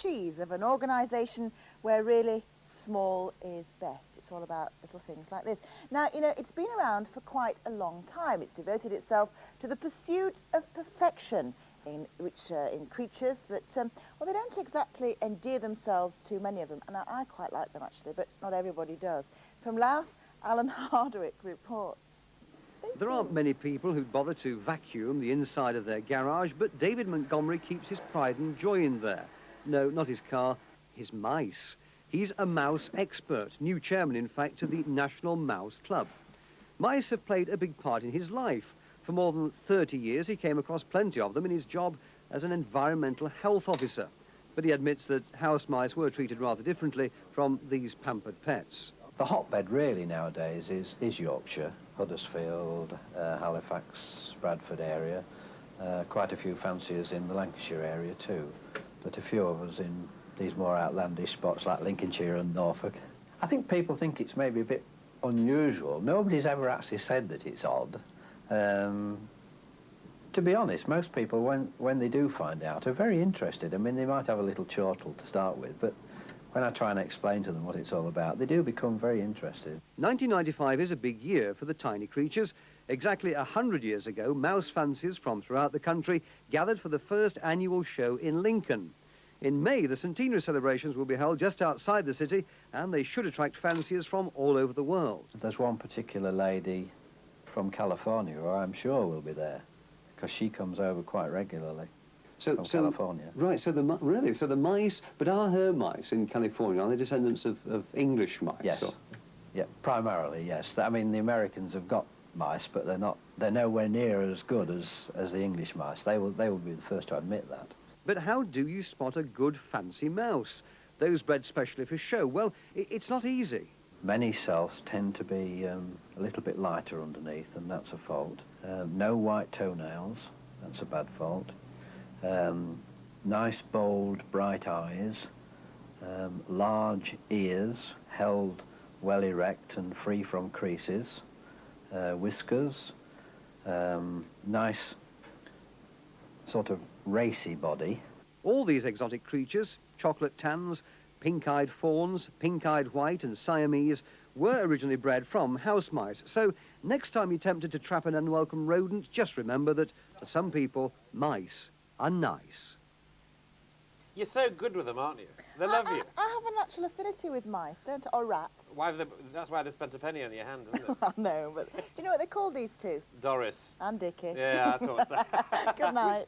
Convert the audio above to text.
cheese of an organisation where really small is best. It's all about little things like this. Now, you know, it's been around for quite a long time. It's devoted itself to the pursuit of perfection in creatures that, well, they don't exactly endear themselves to many of them, and I quite like them actually, but not everybody does. From Louth, Alan Hardwick reports. There aren't many people who'd bother to vacuum the inside of their garage, but David Montgomery keeps his pride and joy in there. No, not his car, his mice. He's a mouse expert, new chairman, in fact, of the National Mouse Club. Mice have played a big part in his life. For more than 30 years, he came across plenty of them in his job as an environmental health officer. But he admits that house mice were treated rather differently from these pampered pets. The hotbed really nowadays is Yorkshire, Huddersfield, Halifax, Bradford area. Quite a few fanciers in the Lancashire area too, but a few of us in these more outlandish spots like Lincolnshire and Norfolk. I think people think it's maybe a bit unusual. Nobody's ever actually said that it's odd. To be honest, most people, when they do find out, are very interested. I mean, they might have a little chortle to start with, but when I try and explain to them what it's all about, they do become very interested. 1995 is a big year for the tiny creatures. Exactly 100 years ago, mouse fanciers from throughout the country gathered for the first annual show in Lincoln. In May, the centenary celebrations will be held just outside the city, and they should attract fanciers from all over the world. There's one particular lady from California who I'm sure will be there, because she comes over quite regularly. From California. Right, so the mice, but are her mice in California, are they descendants of English mice? Yes, yeah, primarily, yes. I mean, the Americans have got mice, but they're nowhere near as good as the English mice. They will be the first to admit that. But how do you spot a good fancy mouse? Those bred specially for show, well, it's not easy. Many cells tend to be a little bit lighter underneath, and that's a fault. No white toenails, that's a bad fault. Nice, bold, bright eyes, large ears held well erect and free from creases, whiskers, nice sort of racy body. All these exotic creatures, chocolate tans, pink-eyed fawns, pink-eyed white and Siamese, were originally bred from house mice. So next time you're tempted to trap an unwelcome rodent, just remember that to some people, mice are nice. You're so good with them, aren't you? They love you. I have a natural affinity with mice, don't I? Or rats. That's why they spent a penny on your hand, isn't it? Well, no, but do you know what they call these two? Doris. And Dickie. Yeah, I thought so. Good night.